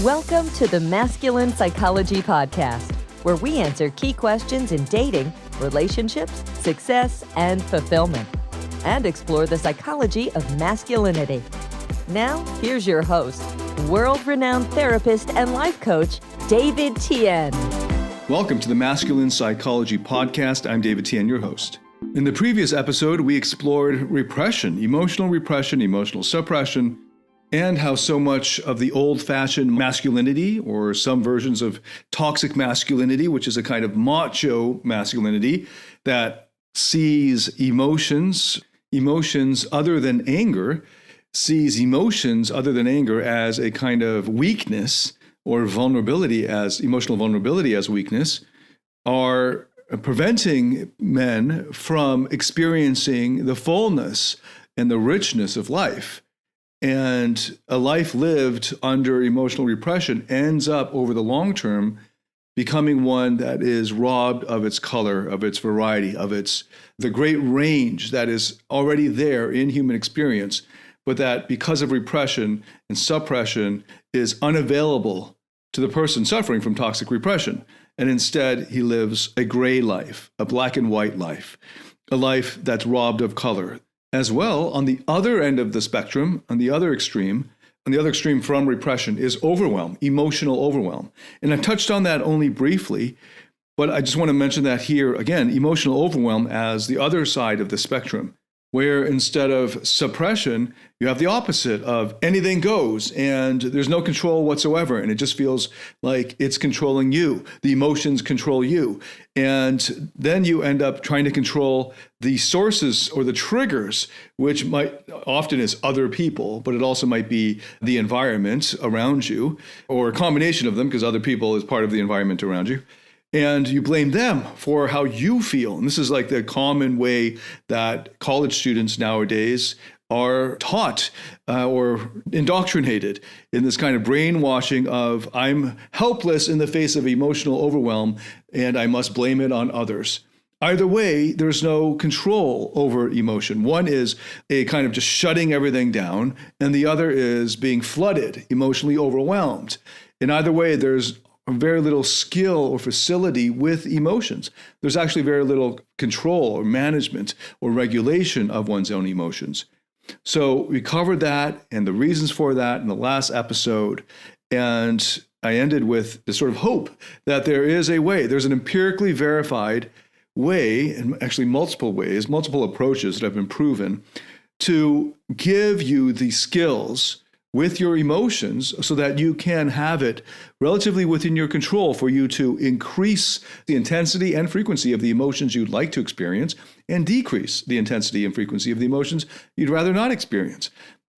Welcome to the Masculine Psychology Podcast, where we answer key questions in dating, relationships, success, and fulfillment, and explore the psychology of masculinity. Now, here's your host, world-renowned therapist and life coach, David Tian. Welcome to the Masculine Psychology Podcast. I'm David Tian, your host. In the previous episode, we explored repression, emotional suppression, and how so much of the old-fashioned masculinity, or some versions of toxic masculinity, which is a kind of macho masculinity that sees emotions other than anger, as a kind of weakness, or emotional vulnerability as weakness, are preventing men from experiencing the fullness and the richness of life. And a life lived under emotional repression ends up, over the long term, becoming one that is robbed of its color, of its variety, of the great range that is already there in human experience, but that because of repression and suppression is unavailable to the person suffering from toxic repression. And instead, he lives a gray life, a black and white life, a life that's robbed of color. As well, on the other end of the spectrum, on the other extreme from repression is overwhelm, emotional overwhelm. And I touched on that only briefly, but I just want to mention that here again, emotional overwhelm as the other side of the spectrum, where instead of suppression, you have the opposite of anything goes and there's no control whatsoever. And it just feels like it's controlling you. The emotions control you. And then you end up trying to control the sources or the triggers, which often is other people, but it also might be the environment around you, or a combination of them, because other people is part of the environment around you. And you blame them for how you feel. And this is like the common way that college students nowadays are taught or indoctrinated in this kind of brainwashing of, I'm helpless in the face of emotional overwhelm and I must blame it on others. Either way, there's no control over emotion. One is a kind of just shutting everything down, and the other is being flooded, emotionally overwhelmed. In either way, there's very little skill or facility with emotions. There's actually very little control or management or regulation of one's own emotions. So we covered that and the reasons for that in the last episode. And I ended with the sort of hope that there is a way. There's an empirically verified way, and actually multiple ways, multiple approaches that have been proven to give you the skills with your emotions so that you can have it relatively within your control for you to increase the intensity and frequency of the emotions you'd like to experience and decrease the intensity and frequency of the emotions you'd rather not experience.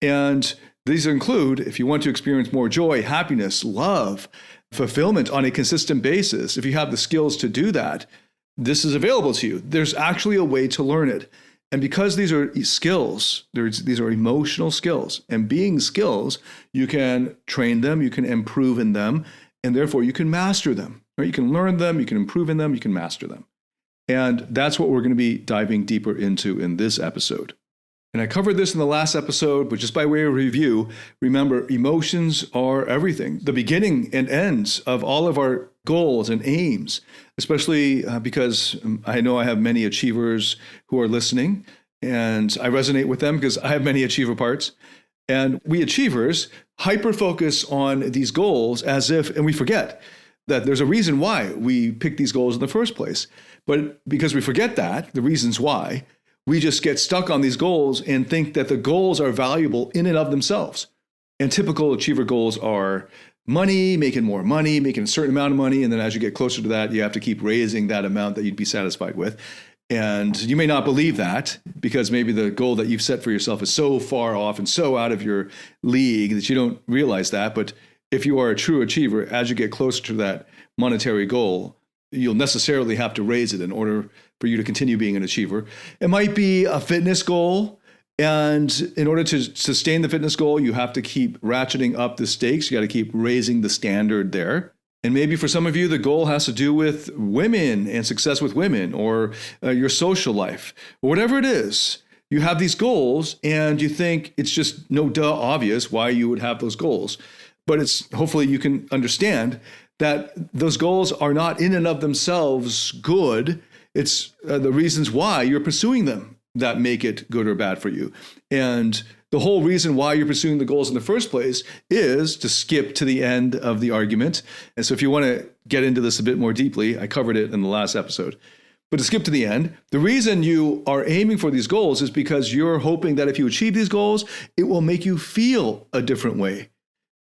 And these include, if you want to experience more joy, happiness, love, fulfillment on a consistent basis, if you have the skills to do that, this is available to you. There's actually a way to learn it. And because these are skills, these are emotional skills, and being skills, you can train them, you can improve in them, and therefore you can master them. Right? You can learn them, you can improve in them, you can master them. And that's what we're going to be diving deeper into in this episode. And I covered this in the last episode, but just by way of review, remember, emotions are everything. The beginning and ends of all of our goals and aims, especially because I know I have many achievers who are listening, and I resonate with them because I have many achiever parts. And we achievers hyper-focus on these goals and we forget that there's a reason why we pick these goals in the first place. But because we forget the reasons why, we just get stuck on these goals and think that the goals are valuable in and of themselves. And typical achiever goals are money, making more money, making a certain amount of money. And then as you get closer to that, you have to keep raising that amount that you'd be satisfied with. And you may not believe that because maybe the goal that you've set for yourself is so far off and so out of your league that you don't realize that. But if you are a true achiever, as you get closer to that monetary goal, you'll necessarily have to raise it in order for you to continue being an achiever. It might be a fitness goal. And in order to sustain the fitness goal, you have to keep ratcheting up the stakes. You got to keep raising the standard there. And maybe for some of you, the goal has to do with women and success with women, or your social life, or whatever it is. You have these goals and you think it's just obvious why you would have those goals. But it's hopefully you can understand that those goals are not in and of themselves good. It's the reasons why you're pursuing them that make it good or bad for you. And the whole reason why you're pursuing the goals in the first place is to skip to the end of the argument. And so if you want to get into this a bit more deeply, I covered it in the last episode. But to skip to the end, the reason you are aiming for these goals is because you're hoping that if you achieve these goals, it will make you feel a different way.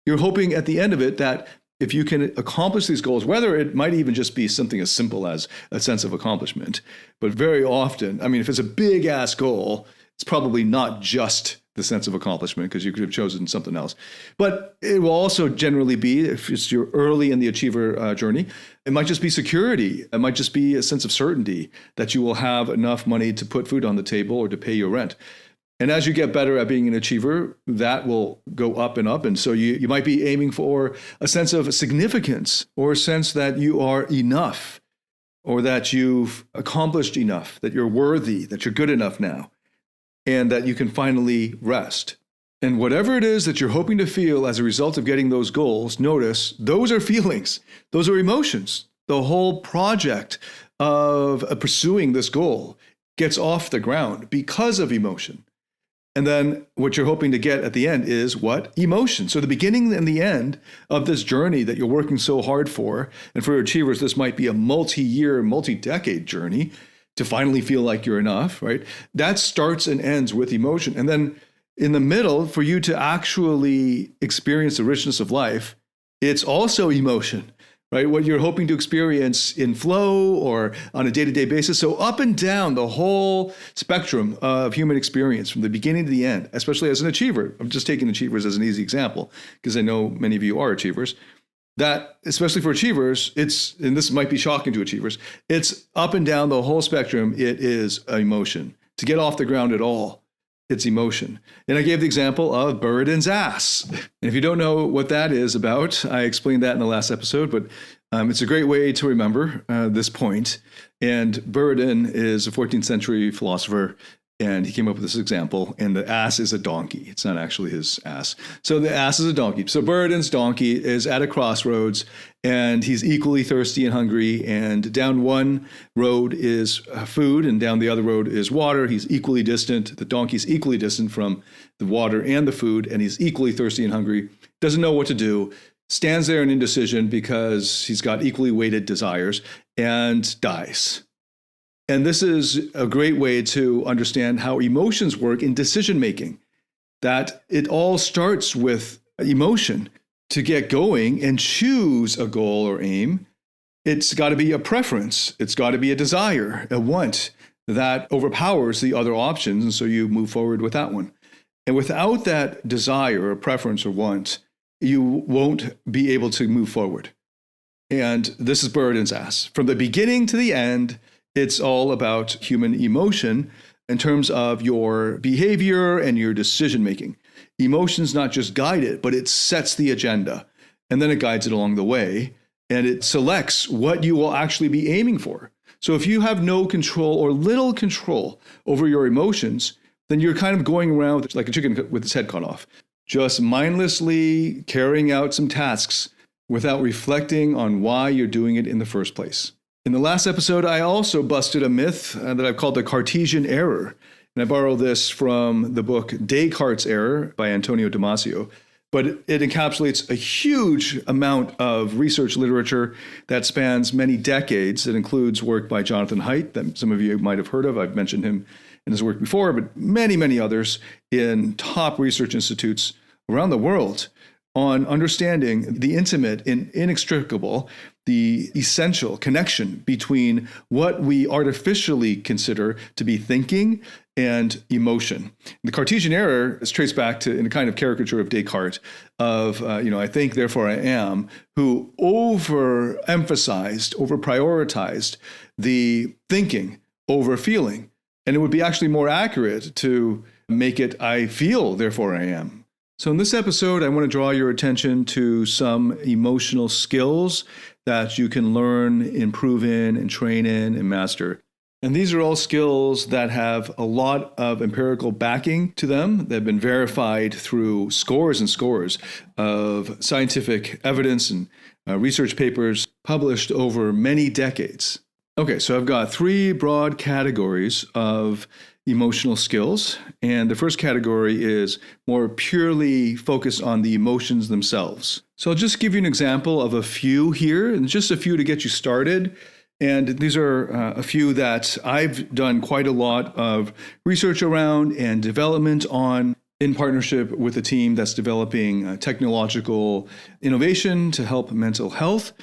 You're hoping at the end of it that if you can accomplish these goals, whether it might even just be something as simple as a sense of accomplishment, but very often, I mean, if it's a big ass goal, it's probably not just the sense of accomplishment because you could have chosen something else. But it will also generally be, if it's you're early in the achiever journey, it might just be security. It might just be a sense of certainty that you will have enough money to put food on the table or to pay your rent. And as you get better at being an achiever, that will go up and up. And so you might be aiming for a sense of significance or a sense that you are enough or that you've accomplished enough, that you're worthy, that you're good enough now, and that you can finally rest. And whatever it is that you're hoping to feel as a result of getting those goals, notice those are feelings, those are emotions. The whole project of pursuing this goal gets off the ground because of emotion. And then what you're hoping to get at the end is what? Emotion. So the beginning and the end of this journey that you're working so hard for, and for achievers, this might be a multi-year, multi-decade journey to finally feel like you're enough, right? That starts and ends with emotion. And then in the middle, for you to actually experience the richness of life, it's also emotion. Right? What you're hoping to experience in flow or on a day-to-day basis. So up and down the whole spectrum of human experience from the beginning to the end, especially as an achiever. I'm just taking achievers as an easy example because I know many of you are achievers. That, especially for achievers, and this might be shocking to achievers, it's up and down the whole spectrum. It is emotion. To get off the ground at all, it's emotion. And I gave the example of Buridan's ass. And if you don't know what that is about, I explained that in the last episode, but it's a great way to remember this point. And Buridan is a 14th century philosopher, and he came up with this example, and the ass is a donkey. It's not actually his ass. So the ass is a donkey. So Buridan's donkey is at a crossroads, and he's equally thirsty and hungry, and down one road is food, and down the other road is water. He's equally distant. The donkey's equally distant from the water and the food, and he's equally thirsty and hungry. Doesn't know what to do. Stands there in indecision because he's got equally weighted desires, and dies. And this is a great way to understand how emotions work in decision making, that it all starts with emotion. To get going and choose a goal or aim, it's got to be a preference. It's got to be a desire, a want that overpowers the other options. And so you move forward with that one. And without that desire or preference or want, you won't be able to move forward. And this is Buridan's ass. From the beginning to the end, it's all about human emotion in terms of your behavior and your decision making. Emotions not just guide it, but it sets the agenda, and then it guides it along the way, and it selects what you will actually be aiming for. So if you have no control or little control over your emotions, then you're kind of going around like a chicken with its head cut off, just mindlessly carrying out some tasks without reflecting on why you're doing it in the first place. In the last episode, I also busted a myth that I've called the Cartesian error. And I borrow this from the book Descartes' Error by Antonio Damasio. But it encapsulates a huge amount of research literature that spans many decades. It includes work by Jonathan Haidt that some of you might have heard of. I've mentioned him in his work before, but many, many others in top research institutes around the world on understanding the intimate and inextricable, the essential connection between what we artificially consider to be thinking and emotion. The Cartesian error is traced back to in a kind of caricature of Descartes of, I think, therefore I am, who overemphasized, overprioritized the thinking over feeling. And it would be actually more accurate to make it I feel, therefore I am. So in this episode, I want to draw your attention to some emotional skills that you can learn, improve in, and train in, and master. And these are all skills that have a lot of empirical backing to them. They've been verified through scores and scores of scientific evidence and research papers published over many decades. Okay, so I've got three broad categories of emotional skills. And the first category is more purely focused on the emotions themselves. So I'll just give you an example of a few here, and just a few to get you started. And these are a few that I've done quite a lot of research around and development on in partnership with a team that's developing technological innovation to help mental health.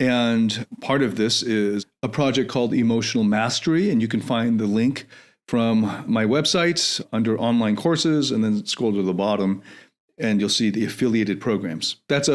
And part of this is a project called Emotional Mastery, and you can find the link from my website under online courses, and then scroll to the bottom, and you'll see the affiliated programs. That's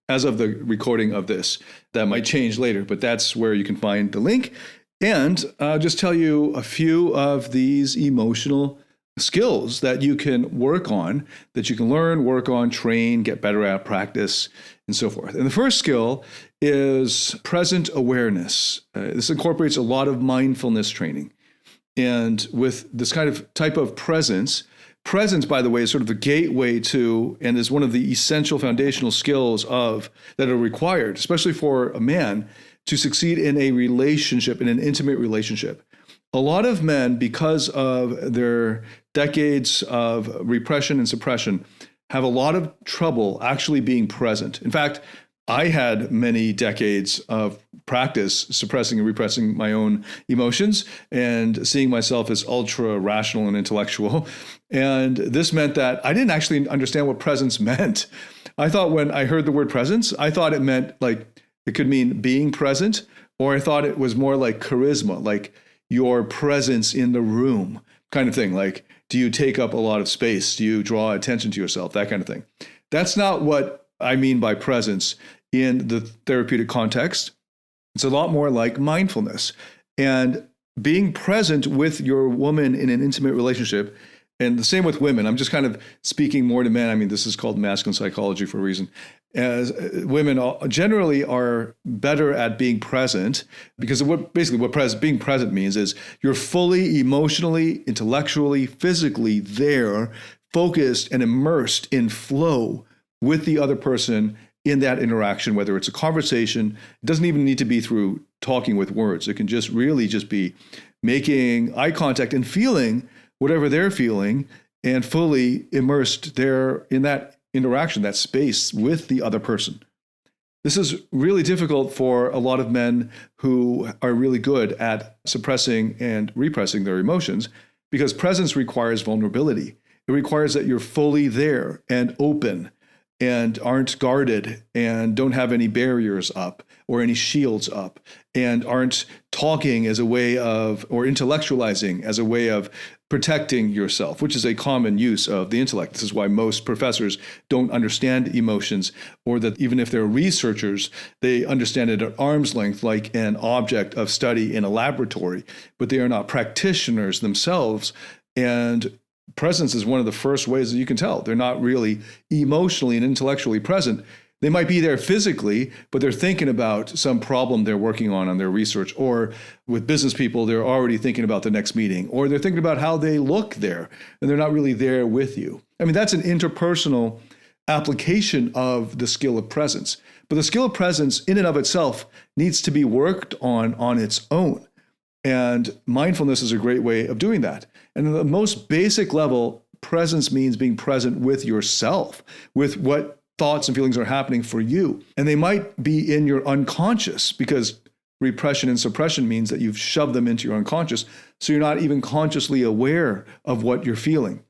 as of the recording of this. That might change later, but that's where you can find the link. And I'll just tell you a few of these emotional skills that you can work on, that you can learn, work on, train, get better at, practice, and so forth. And the first skill is present awareness. This incorporates a lot of mindfulness training. And with this kind of type of presence, by the way, is sort of the gateway to, and is one of the essential foundational skills that are required, especially for a man, to succeed in a relationship, in an intimate relationship. A lot of men, because of their decades of repression and suppression, have a lot of trouble actually being present. In fact, I had many decades of practice suppressing and repressing my own emotions and seeing myself as ultra rational and intellectual. And this meant that I didn't actually understand what presence meant. I thought when I heard the word presence, I thought it meant like it could mean being present, or I thought it was more like charisma, like your presence in the room kind of thing. Like, do you take up a lot of space? Do you draw attention to yourself? That kind of thing. That's not what I mean by presence in the therapeutic context. It's a lot more like mindfulness and being present with your woman in an intimate relationship. And the same with women. I'm just kind of speaking more to men. I mean, this is called masculine psychology for a reason. As women generally are better at being present, because what being present means is you're fully emotionally, intellectually, physically there, focused and immersed in flow with the other person in that interaction, whether it's a conversation. It doesn't even need to be through talking with words. It can just really just be making eye contact and feeling whatever they're feeling and fully immersed there in that interaction, that space with the other person. This is really difficult for a lot of men who are really good at suppressing and repressing their emotions, because presence requires vulnerability. It requires that you're fully there and open and aren't guarded and don't have any barriers up or any shields up and aren't talking as a way of, or intellectualizing as a way of protecting yourself, which is a common use of the intellect. This is why most professors don't understand emotions, or that even if they're researchers, they understand it at arm's length like an object of study in a laboratory, but they are not practitioners themselves. And presence is one of the first ways that you can tell they're not really emotionally and intellectually present. They might be there physically, but they're thinking about some problem they're working on their research. Or with business people, they're already thinking about the next meeting, or they're thinking about how they look there, and they're not really there with you. I mean, that's an interpersonal application of the skill of presence. But the skill of presence in and of itself needs to be worked on its own. And mindfulness is a great way of doing that. And at the most basic level, presence means being present with yourself, with what thoughts and feelings are happening for you. And they might be in your unconscious, because repression and suppression means that you've shoved them into your unconscious, so you're not even consciously aware of what you're feeling.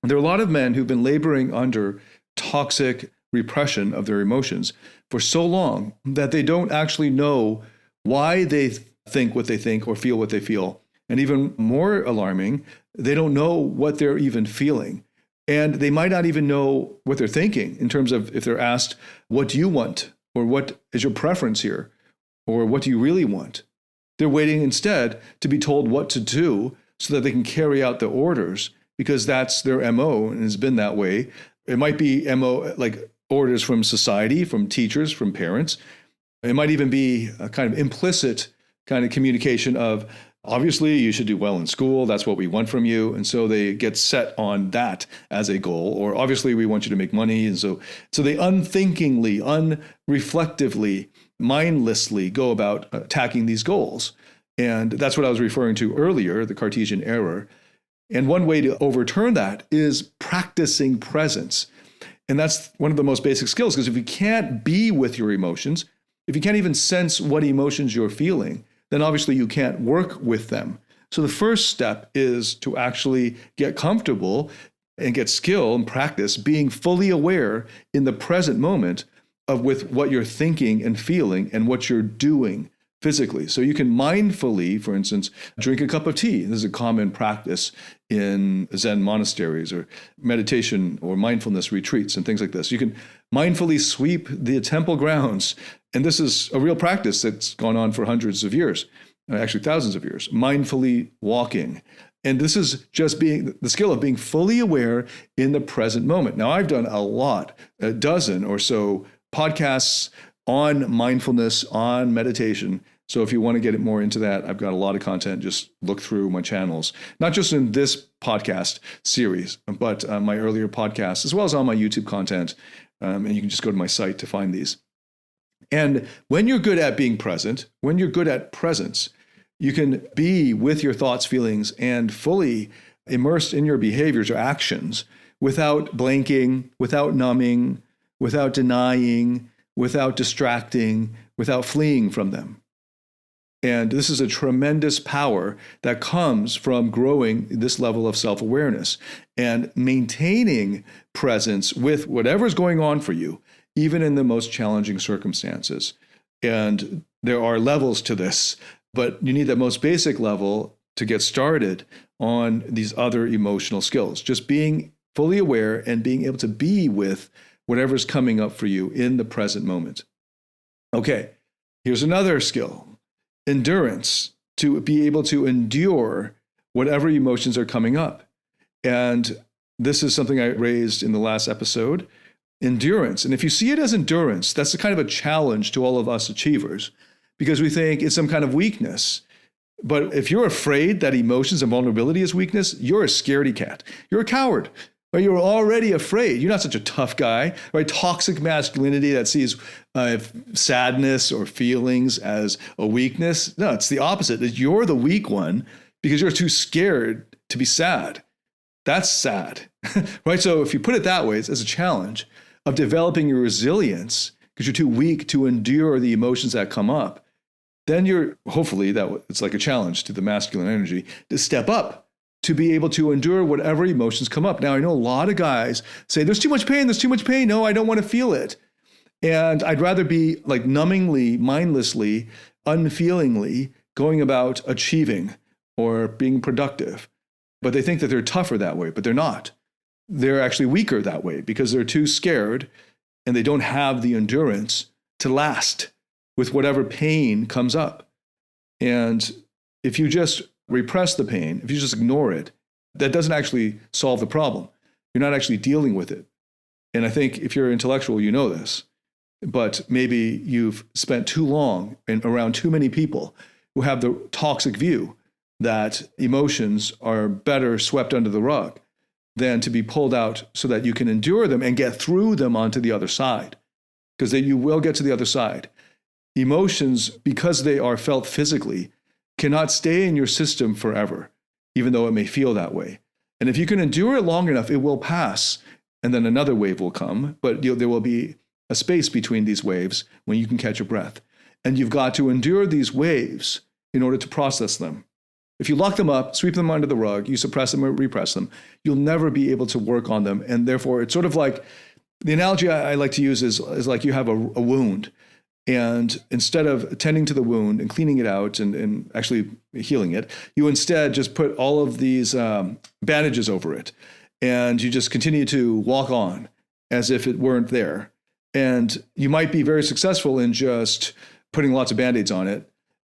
There are a lot of men who've been laboring under toxic repression of their emotions for so long that they don't actually know why they think what they think or feel what they feel. And even more alarming, they don't know what they're even feeling. And they might not even know what they're thinking in terms of if they're asked, what do you want? Or what is your preference here? Or what do you really want? They're waiting instead to be told what to do so that they can carry out the orders, because that's their MO and has been that way. It might be MO like orders from society, from teachers, from parents. It might even be a kind of implicit kind of communication of, Obviously, you should do well in school. That's what we want from you. And so they get set on that as a goal. Or obviously, we want you to make money. And so they unthinkingly, unreflectively, mindlessly go about attacking these goals. And that's what I was referring to earlier, the Cartesian error. And one way to overturn that is practicing presence. And that's one of the most basic skills, because if you can't be with your emotions, if you can't even sense what emotions you're feeling, then obviously you can't work with them. So the first step is to actually get comfortable and get skill and practice being fully aware in the present moment with what you're thinking and feeling and what you're doing physically. So you can mindfully, for instance, drink a cup of tea. This is a common practice in Zen monasteries or meditation or mindfulness retreats and things like this. You can mindfully sweep the temple grounds. And this is a real practice that's gone on for hundreds of years, actually thousands of years, mindfully walking. And this is just being the skill of being fully aware in the present moment. Now, I've done a dozen or so podcasts on mindfulness, on meditation. So if you want to get it more into that, I've got a lot of content. Just look through my channels, not just in this podcast series, but my earlier podcasts, as well as on my YouTube content. And you can just go to my site to find these. And when you're good at being present, when you're good at presence, you can be with your thoughts, feelings, and fully immersed in your behaviors or actions without blanking, without numbing, without denying, without distracting, without fleeing from them. And this is a tremendous power that comes from growing this level of self-awareness and maintaining presence with whatever's going on for you, even in the most challenging circumstances. And there are levels to this, but you need that most basic level to get started on these other emotional skills. Just being fully aware and being able to be with whatever's coming up for you in the present moment. Okay, here's another skill. Endurance, to be able to endure whatever emotions are coming up. And this is something I raised in the last episode, endurance. And if you see it as endurance, that's a kind of a challenge to all of us achievers, because we think it's some kind of weakness. But if you're afraid that emotions and vulnerability is weakness, you're a scaredy cat. You're a coward. Right? You're already afraid. You're not such a tough guy, right? Toxic masculinity that sees sadness or feelings as a weakness. No, it's the opposite. That you're the weak one because you're too scared to be sad. That's sad, right? So if you put it that way, it's as a challenge of developing your resilience because you're too weak to endure the emotions that come up. Then hopefully it's like a challenge to the masculine energy to step up, to be able to endure whatever emotions come up. Now, I know a lot of guys say, there's too much pain. No, I don't want to feel it. And I'd rather be like numbingly, mindlessly, unfeelingly going about achieving or being productive. But they think that they're tougher that way, but they're not. They're actually weaker that way because they're too scared and they don't have the endurance to last with whatever pain comes up. And if you just repress the pain, if you just ignore it, that doesn't actually solve the problem. You're not actually dealing with it. And I think if you're intellectual, you know this, but maybe you've spent too long around too many people who have the toxic view that emotions are better swept under the rug than to be pulled out so that you can endure them and get through them onto the other side. Because then you will get to the other side. Emotions, because they are felt physically, cannot stay in your system forever, even though it may feel that way. And if you can endure it long enough, it will pass, and then another wave will come, but there will be a space between these waves when you can catch your breath. And you've got to endure these waves in order to process them. If you lock them up, sweep them under the rug, you suppress them or repress them, you'll never be able to work on them. And therefore, it's sort of like, the analogy I like to use is like you have a wound. And instead of tending to the wound and cleaning it out and actually healing it, you instead just put all of these bandages over it. And you just continue to walk on as if it weren't there. And you might be very successful in just putting lots of Band-Aids on it.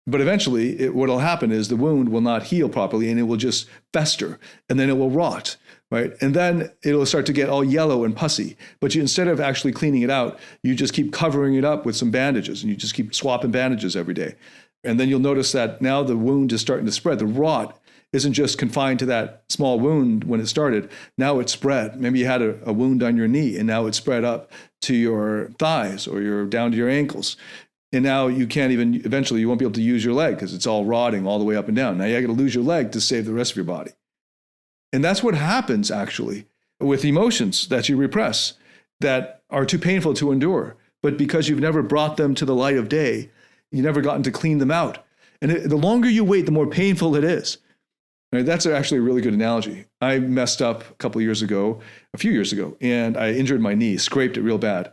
But eventually, what will happen is the wound will not heal properly and it will just fester and then it will rot. Right. And then it'll start to get all yellow and pussy. But instead of actually cleaning it out, you just keep covering it up with some bandages and you just keep swapping bandages every day. And then you'll notice that now the wound is starting to spread. The rot isn't just confined to that small wound when it started. Now it's spread. Maybe you had a wound on your knee, and now it's spread up to your thighs or down to your ankles. And now you can't even, eventually you won't be able to use your leg because it's all rotting all the way up and down. Now you got to lose your leg to save the rest of your body. And that's what happens actually with emotions that you repress that are too painful to endure. But because you've never brought them to the light of day, you've never gotten to clean them out. And the longer you wait, the more painful it is. Right? That's actually a really good analogy. I messed up a few years ago, and I injured my knee, scraped it real bad.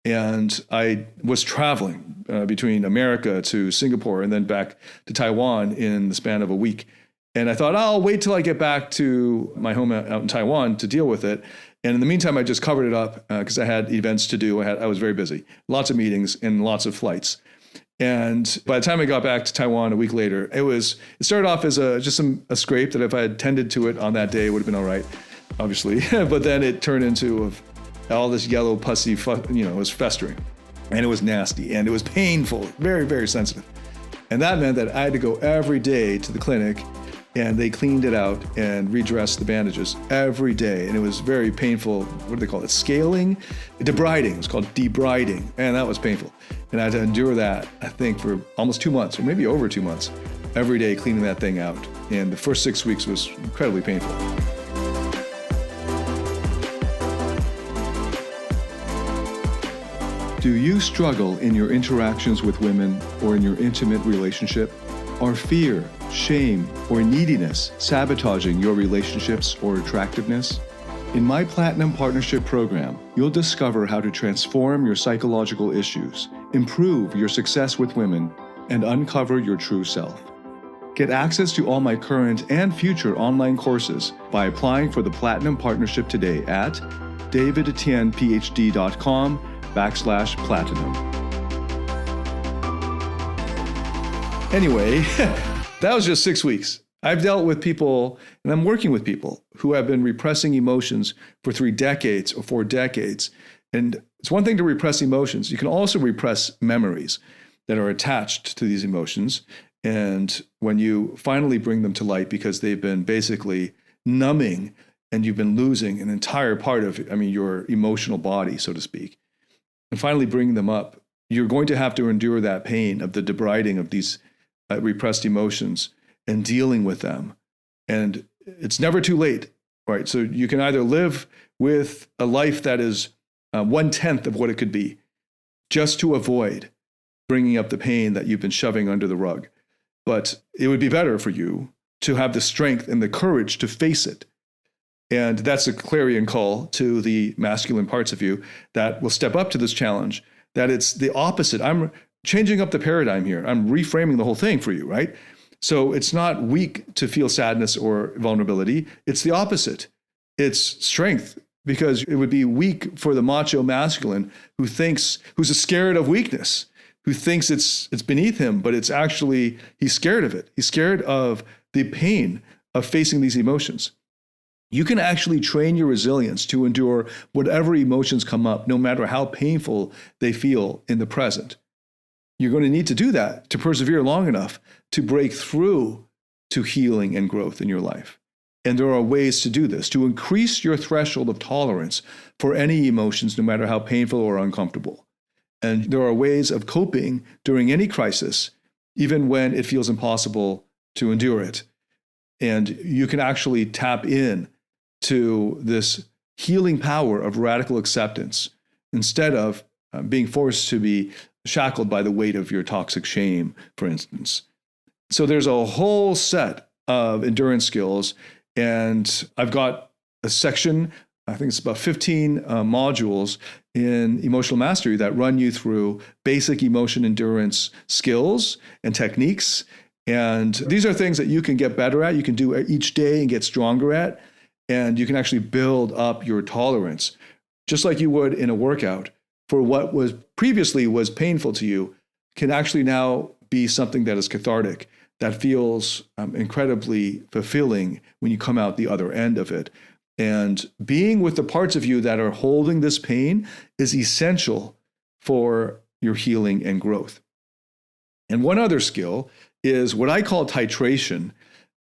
And I was traveling between America to Singapore and then back to Taiwan in the span of a week. And I thought, I'll wait till I get back to my home out in Taiwan to deal with it. And in the meantime, I just covered it up because I had events to do. I was very busy, lots of meetings and lots of flights. And by the time I got back to Taiwan a week later, it started off as just a scrape that if I had tended to it on that day, it would have been all right, obviously. But then it turned into all this yellow pussy, it was festering, and it was nasty, and it was painful, very, very sensitive. And that meant that I had to go every day to the clinic, and they cleaned it out and redressed the bandages every day. And it was very painful. What do they call it? Scaling? Debriding. It's called debriding. And that was painful. And I had to endure that, I think, for almost 2 months, or maybe over 2 months, every day cleaning that thing out. And the first 6 weeks was incredibly painful. Do you struggle in your interactions with women or in your intimate relationship? Are fear, shame, or neediness sabotaging your relationships or attractiveness? In my Platinum Partnership Program, you'll discover how to transform your psychological issues, improve your success with women, and uncover your true self. Get access to all my current and future online courses by applying for the Platinum Partnership today at davidtianphd.com/platinum. Anyway, that was just 6 weeks. I've dealt with people, and I'm working with people who have been repressing emotions for 3 decades or 4 decades. And it's one thing to repress emotions. You can also repress memories that are attached to these emotions. And when you finally bring them to light because they've been basically numbing and you've been losing an entire part of, your emotional body, so to speak, and finally bring them up, you're going to have to endure that pain of the debriding of these repressed emotions and dealing with them. And it's never too late, right? So you can either live with a life that is 1/10 of what it could be, just to avoid bringing up the pain that you've been shoving under the rug. But it would be better for you to have the strength and the courage to face it. And that's a clarion call to the masculine parts of you that will step up to this challenge, that it's the opposite. I'm changing up the paradigm here. I'm reframing the whole thing for you, right? So it's not weak to feel sadness or vulnerability. It's the opposite. It's strength, because it would be weak for the macho masculine who's scared of weakness, who thinks it's beneath him, but it's actually, he's scared of it. He's scared of the pain of facing these emotions. You can actually train your resilience to endure whatever emotions come up, no matter how painful they feel in the present. You're going to need to do that to persevere long enough to break through to healing and growth in your life. And there are ways to do this, to increase your threshold of tolerance for any emotions, no matter how painful or uncomfortable. And there are ways of coping during any crisis, even when it feels impossible to endure it. And you can actually tap in to this healing power of radical acceptance instead of being forced to be shackled by the weight of your toxic shame, for instance. So there's a whole set of endurance skills, and I've got a section, I think it's about 15 modules in emotional mastery that run you through basic emotion endurance skills and techniques. And these are things that you can get better at, you can do each day and get stronger at, and you can actually build up your tolerance, just like you would in a workout, for what was previously was painful to you can actually now be something that is cathartic, that feels incredibly fulfilling when you come out the other end of it. And being with the parts of you that are holding this pain is essential for your healing and growth. And one other skill is what I call titration.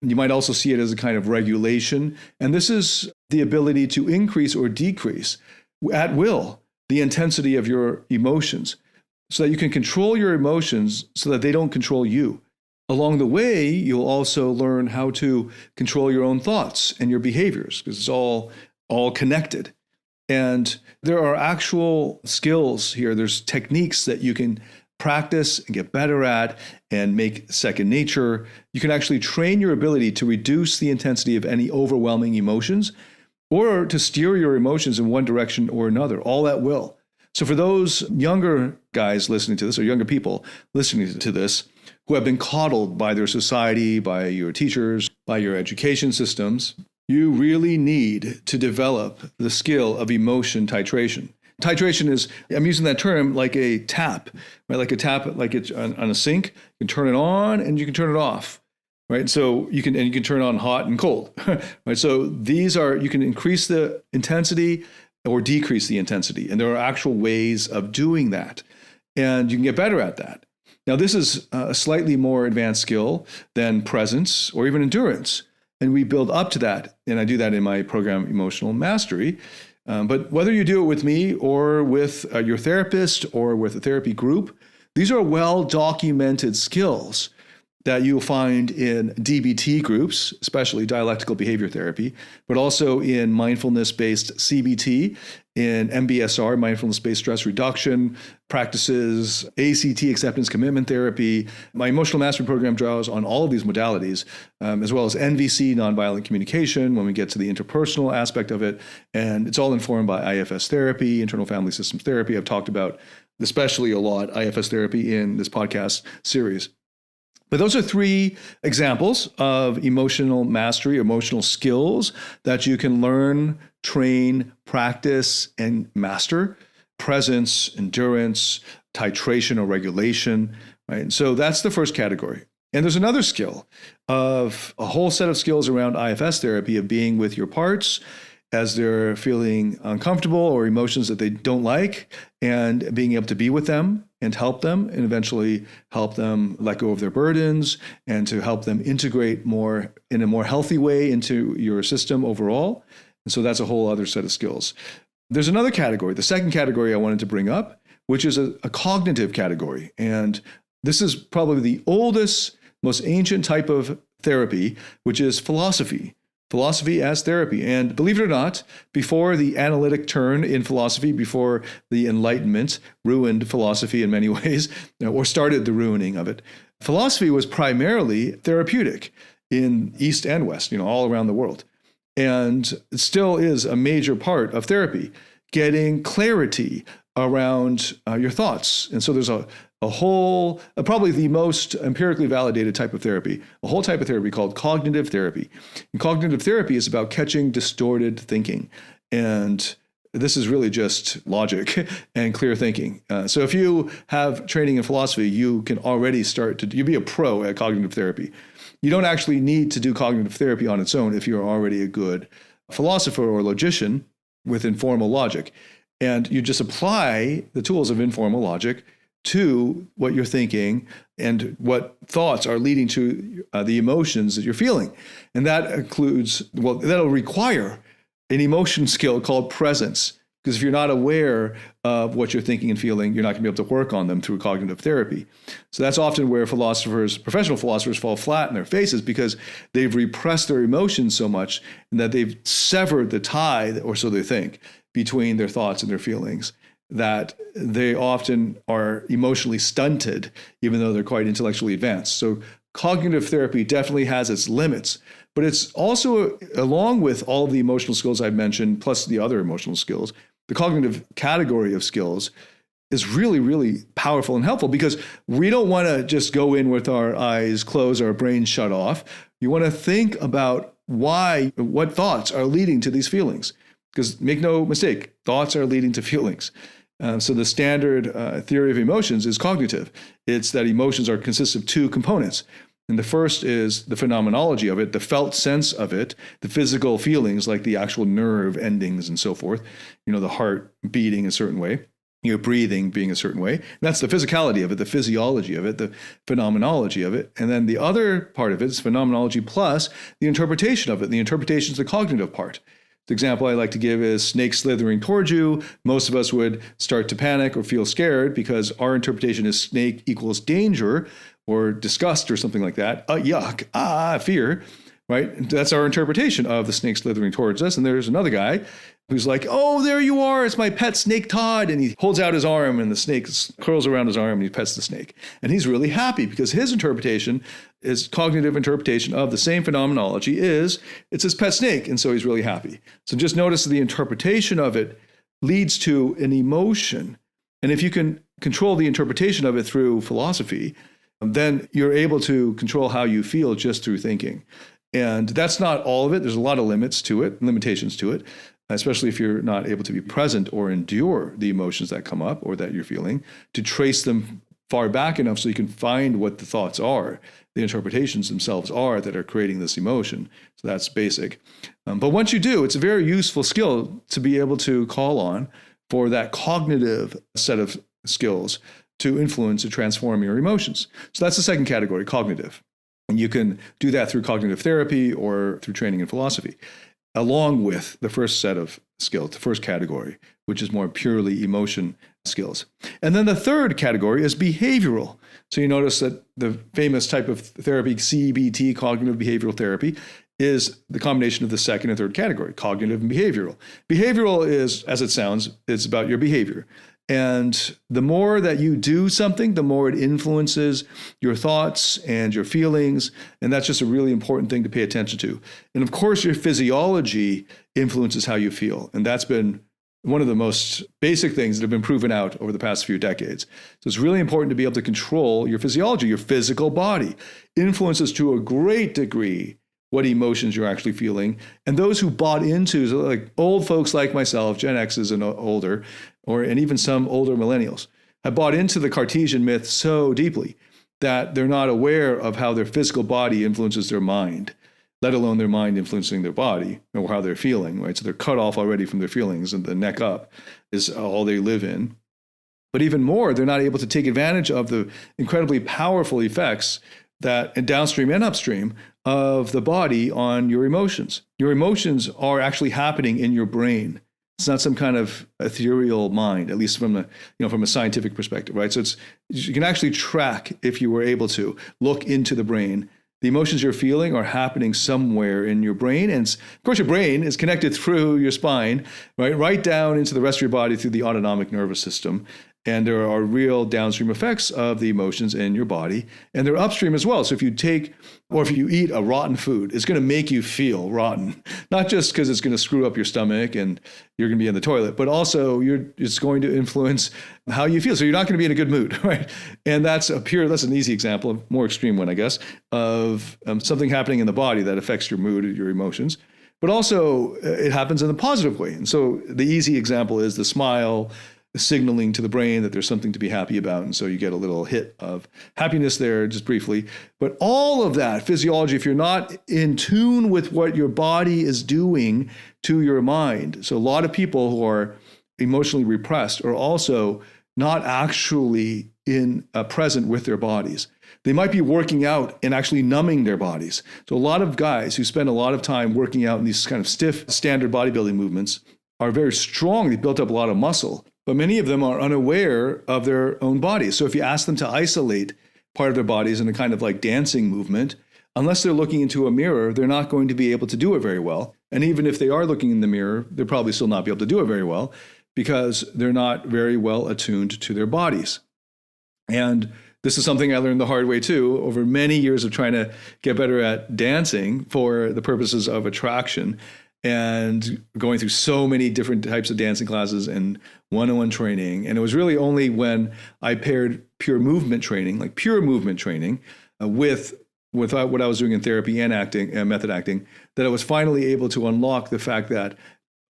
You might also see it as a kind of regulation. And this is the ability to increase or decrease at will the intensity of your emotions so that you can control your emotions so that they don't control you. Along the way, you'll also learn how to control your own thoughts and your behaviors because it's all connected. And there are actual skills here. There's techniques that you can practice and get better at and make second nature. You can actually train your ability to reduce the intensity of any overwhelming emotions or to steer your emotions in one direction or another, all at will. So for those younger guys listening to this, or younger people listening to this, who have been coddled by their society, by your teachers, by your education systems, you really need to develop the skill of emotion titration. Titration is, I'm using that term like a tap, right? Like a tap, like it's on a sink. You can turn it on and you can turn it off, right? So you can turn it on hot and cold, right? So you can increase the intensity or decrease the intensity. And there are actual ways of doing that. And you can get better at that. Now, this is a slightly more advanced skill than presence or even endurance. And we build up to that. And I do that in my program, Emotional Mastery. But whether you do it with me or with your therapist or with a therapy group, these are well-documented skills that you'll find in DBT groups, especially dialectical behavior therapy, but also in mindfulness-based CBT, in MBSR, mindfulness-based stress reduction practices, ACT, acceptance commitment therapy. My emotional mastery program draws on all of these modalities, as well as NVC, nonviolent communication, when we get to the interpersonal aspect of it. And it's all informed by IFS therapy, internal family systems therapy. I've talked about especially a lot IFS therapy in this podcast series. But those are three examples of emotional mastery, emotional skills that you can learn, train, practice, and master. Presence, endurance, titration or regulation, right? So that's the first category. And there's another skill of a whole set of skills around IFS therapy of being with your parts as they're feeling uncomfortable or emotions that they don't like, and being able to be with them and help them and eventually help them let go of their burdens and to help them integrate more in a more healthy way into your system overall. And so that's a whole other set of skills. There's another category, the second category I wanted to bring up, which is a cognitive category. And this is probably the oldest, most ancient type of therapy, which is philosophy. Philosophy as therapy. And believe it or not, before the analytic turn in philosophy, before the Enlightenment ruined philosophy in many ways, or started the ruining of it, philosophy was primarily therapeutic in East and West, all around the world. And it still is a major part of therapy, getting clarity around your thoughts. And so there's a whole, probably the most empirically validated type of therapy, a whole type of therapy called cognitive therapy. And cognitive therapy is about catching distorted thinking. And this is really just logic and clear thinking. So if you have training in philosophy, you can already you'll be a pro at cognitive therapy. You don't actually need to do cognitive therapy on its own if you're already a good philosopher or logician with informal logic. And you just apply the tools of informal logic to what you're thinking and what thoughts are leading to the emotions that you're feeling. And that includes, that'll require an emotion skill called presence. Because if you're not aware of what you're thinking and feeling, you're not going to be able to work on them through cognitive therapy. So that's often where professional philosophers fall flat in their faces because they've repressed their emotions so much and that they've severed the tie, or so they think, between their thoughts and their feelings, that they often are emotionally stunted, even though they're quite intellectually advanced. So cognitive therapy definitely has its limits, but it's also, along with all of the emotional skills I've mentioned, plus the other emotional skills, the cognitive category of skills is really, really powerful and helpful because we don't want to just go in with our eyes closed, our brains shut off. You want to think about what thoughts are leading to these feelings. Because make no mistake, thoughts are leading to feelings. So the standard theory of emotions is cognitive. It's that emotions consist of two components. And the first is the phenomenology of it, the felt sense of it, the physical feelings like the actual nerve endings and so forth, the heart beating a certain way. your breathing being a certain way. And that's the physicality of it, the physiology of it, the phenomenology of it. And then the other part of it is phenomenology plus the interpretation of it. The interpretation is the cognitive part. The example I like to give is snake slithering towards you. Most of us would start to panic or feel scared because our interpretation is snake equals danger or disgust or something like that. Yuck, fear, right? That's our interpretation of the snake slithering towards us. And there's another guy who's like, oh, there you are. It's my pet snake Todd. And he holds out his arm and the snake curls around his arm and he pets the snake. And he's really happy because his interpretation, his cognitive interpretation of the same phenomenology is it's his pet snake. And so he's really happy. So just notice the interpretation of it leads to an emotion. And if you can control the interpretation of it through philosophy, then you're able to control how you feel just through thinking. And that's not all of it. There's a lot of limitations to it, especially if you're not able to be present or endure the emotions that come up or that you're feeling, to trace them far back enough so you can find what the thoughts are, the interpretations themselves are that are creating this emotion. So that's basic. But once you do, it's a very useful skill to be able to call on for that cognitive set of skills to influence or transform your emotions. So that's the second category, cognitive. And you can do that through cognitive therapy or through training in philosophy, along with the first set of skills, the first category, which is more purely emotion skills. And then the third category is behavioral. So you notice that the famous type of therapy, CBT, cognitive behavioral therapy, is the combination of the second and third category, cognitive and behavioral. Behavioral is, as it sounds, it's about your behavior. And the more that you do something, the more it influences your thoughts and your feelings. And that's just a really important thing to pay attention to. And of course, your physiology influences how you feel. And that's been one of the most basic things that have been proven out over the past few decades. So it's really important to be able to control your physiology. Your physical body influences to a great degree what emotions you're actually feeling. And those who bought into, so like old folks like myself, Gen X's and older, and even some older millennials, have bought into the Cartesian myth so deeply that they're not aware of how their physical body influences their mind, let alone their mind influencing their body or how they're feeling, right? So they're cut off already from their feelings, and the neck up is all they live in. But even more, they're not able to take advantage of the incredibly powerful effects that downstream and upstream of the body on your emotions. Your emotions are actually happening in your brain. It's not some kind of ethereal mind, at least from a scientific perspective, right? So you can actually track, if you were able to look into the brain. The emotions you're feeling are happening somewhere in your brain. And of course, your brain is connected through your spine, right down into the rest of your body through the autonomic nervous system. And there are real downstream effects of the emotions in your body. And they're upstream as well. So if you eat a rotten food, it's going to make you feel rotten. Not just because it's going to screw up your stomach and you're going to be in the toilet, but also it's going to influence how you feel. So you're not going to be in a good mood, right? And that's an easy example, a more extreme one, I guess, of something happening in the body that affects your mood, your emotions. But also it happens in a positive way. And so the easy example is the smile, signaling to the brain that there's something to be happy about. And so you get a little hit of happiness there just briefly. But all of that physiology, if you're not in tune with what your body is doing to your mind. So a lot of people who are emotionally repressed are also not actually present with their bodies. They might be working out and actually numbing their bodies. So a lot of guys who spend a lot of time working out in these kind of stiff standard bodybuilding movements are very strong. They built up a lot of muscle. But many of them are unaware of their own bodies. So if you ask them to isolate part of their bodies in a kind of like dancing movement, unless they're looking into a mirror, they're not going to be able to do it very well. And even if they are looking in the mirror, they'll probably still not be able to do it very well because they're not very well attuned to their bodies. And this is something I learned the hard way too, over many years of trying to get better at dancing for the purposes of attraction, and going through so many different types of dancing classes and one-on-one training. And it was really only when I paired pure movement training with what I was doing in therapy and acting and method acting, that I was finally able to unlock the fact that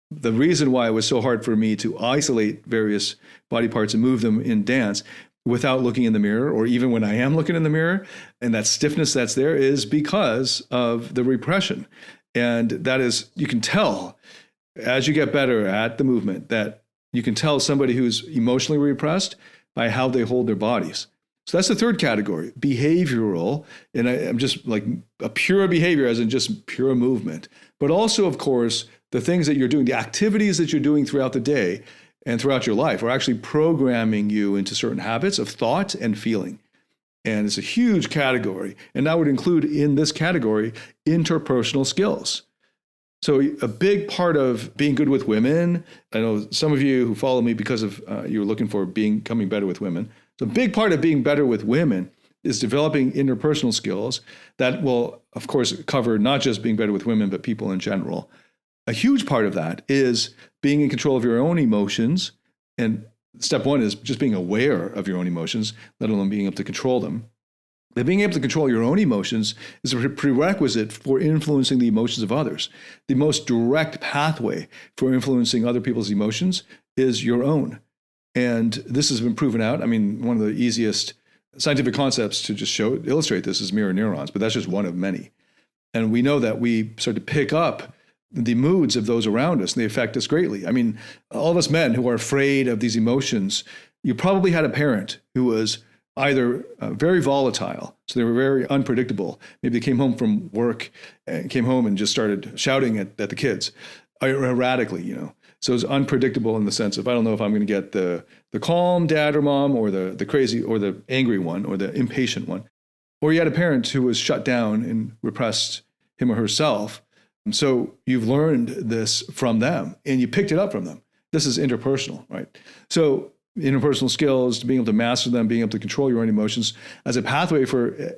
the reason why it was so hard for me to isolate various body parts and move them in dance without looking in the mirror, or even when I am looking in the mirror, and that stiffness that's there, is because of the repression. And that is, you can tell as you get better at the movement that You can tell somebody who's emotionally repressed by how they hold their bodies. So that's the third category, behavioral. And I'm just like a pure behavior, as in just pure movement. But also, of course, the things that you're doing, the activities that you're doing throughout the day and throughout your life are actually programming you into certain habits of thought and feeling. And it's a huge category. And that would include in this category interpersonal skills. So a big part of being good with women, I know some of you who follow me because of you're looking for becoming better with women. So a big part of being better with women is developing interpersonal skills that will, of course, cover not just being better with women, but people in general. A huge part of that is being in control of your own emotions. And step one is just being aware of your own emotions, let alone being able to control them. But being able to control your own emotions is a prerequisite for influencing the emotions of others. The most direct pathway for influencing other people's emotions is your own. And this has been proven out. I mean, one of the easiest scientific concepts to just illustrate this is mirror neurons, but that's just one of many. And we know that we start to pick up the moods of those around us, and they affect us greatly. I mean, all of us men who are afraid of these emotions, you probably had a parent who was either very volatile, so they were very unpredictable. Maybe they came home from work and came home and just started shouting at the kids erratically, So it's unpredictable in the sense of, I don't know if I'm going to get the calm dad or mom or the crazy or the angry one or the impatient one. Or you had a parent who was shut down and repressed him or herself. And so you've learned this from them and you picked it up from them. This is interpersonal, right? So interpersonal skills, being able to master them, being able to control your own emotions as a pathway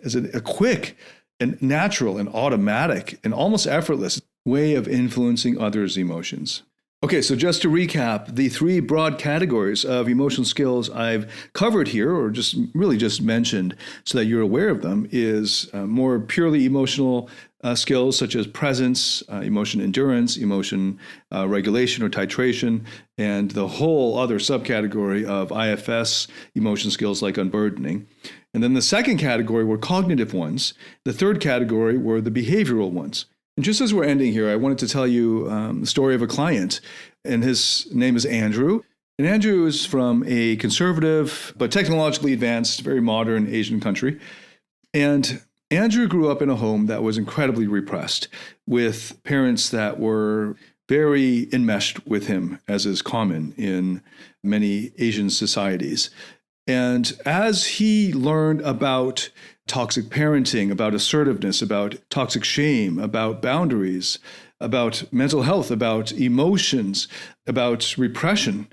as a quick and natural and automatic and almost effortless way of influencing others' emotions. Okay, so just to recap, the three broad categories of emotional skills I've covered here, or just mentioned so that you're aware of them, is more purely emotional skills such as presence, emotion endurance, emotion regulation or titration, and the whole other subcategory of IFS emotion skills like unburdening. And then the second category were cognitive ones. The third category were the behavioral ones. And just as we're ending here, I wanted to tell you the story of a client, and his name is Andrew. And Andrew is from a conservative but technologically advanced, very modern Asian country. And Andrew grew up in a home that was incredibly repressed, with parents that were very enmeshed with him, as is common in many Asian societies. And as he learned about toxic parenting, about assertiveness, about toxic shame, about boundaries, about mental health, about emotions, about repression,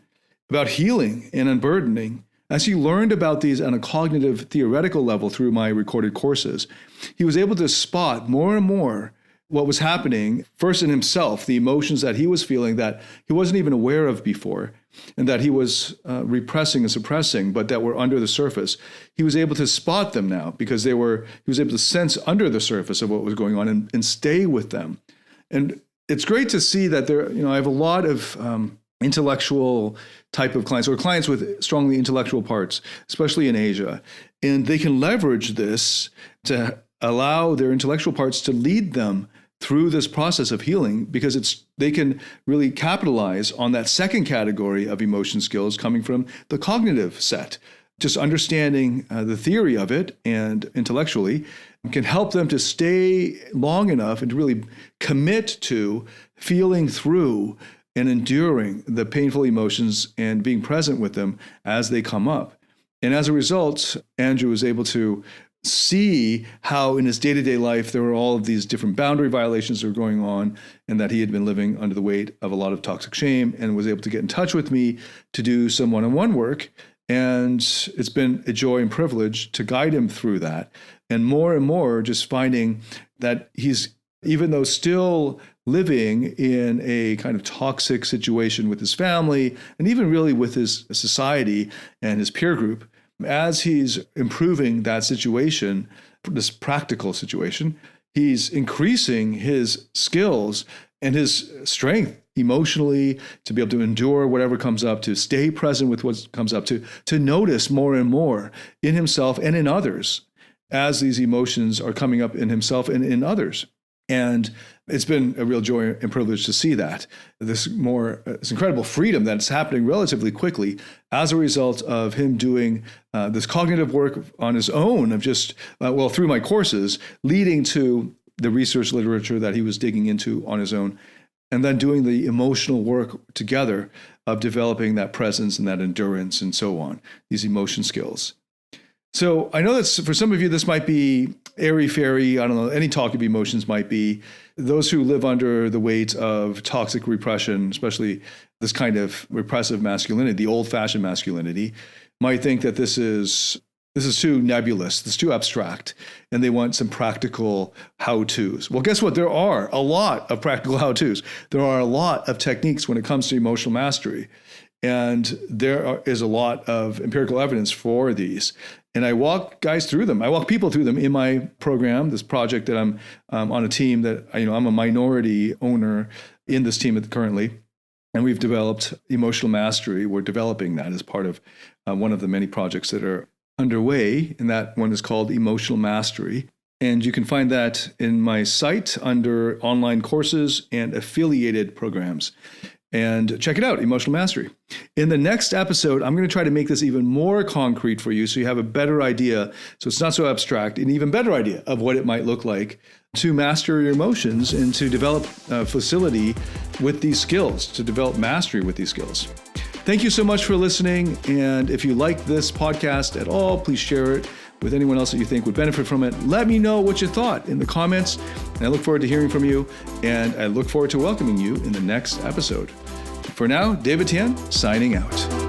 about healing and unburdening, as he learned about these on a cognitive theoretical level through my recorded courses, he was able to spot more and more what was happening first in himself, the emotions that he was feeling that he wasn't even aware of before, and that he was repressing and suppressing, but that were under the surface. He was able to spot them now because he was able to sense under the surface of what was going on and stay with them. And it's great to see that I have a lot of intellectual type of clients, or clients with strongly intellectual parts, especially in Asia. And they can leverage this to allow their intellectual parts to lead them through this process of healing, because they can really capitalize on that second category of emotion skills coming from the cognitive set. Just understanding the theory of it and intellectually can help them to stay long enough and to really commit to feeling through and enduring the painful emotions and being present with them as they come up. And as a result, Andrew was able to see how in his day-to-day life there were all of these different boundary violations that were going on, and that he had been living under the weight of a lot of toxic shame, and was able to get in touch with me to do some one-on-one work. And it's been a joy and privilege to guide him through that. And more just finding that he's, even though still living in a kind of toxic situation with his family and even really with his society and his peer group, as he's improving that situation, this practical situation, he's increasing his skills and his strength emotionally to be able to endure whatever comes up, to stay present with what comes up, to notice more and more in himself and in others as these emotions are coming up in himself and in others. And it's been a real joy and privilege to see that, this incredible freedom that's happening relatively quickly as a result of him doing this cognitive work on his own of just, through my courses, leading to the research literature that he was digging into on his own, and then doing the emotional work together of developing that presence and that endurance and so on, these emotion skills. So I know that for some of you, this might be airy-fairy. I don't know, any talk of emotions might be. Those who live under the weight of toxic repression, especially this kind of repressive masculinity, the old-fashioned masculinity, might think that this is too nebulous, this is too abstract, and they want some practical how-tos. Well, guess what? There are a lot of practical how-tos. There are a lot of techniques when it comes to emotional mastery. And there is a lot of empirical evidence for these. And I walk guys through them. I walk people through them in my program, this project that I'm on a team that, I'm a minority owner in this team currently. And we've developed emotional mastery. We're developing that as part of one of the many projects that are underway. And that one is called Emotional Mastery. And you can find that in my site under online courses and affiliated programs. And check it out, Emotional Mastery. In the next episode, I'm going to try to make this even more concrete for you so you have a better idea, so it's not so abstract, an even better idea of what it might look like to master your emotions and to develop facility with these skills, to develop mastery with these skills. Thank you so much for listening. And if you like this podcast at all, please share it with anyone else that you think would benefit from it. Let me know what you thought in the comments. And I look forward to hearing from you. And I look forward to welcoming you in the next episode. For now, David Tian, signing out.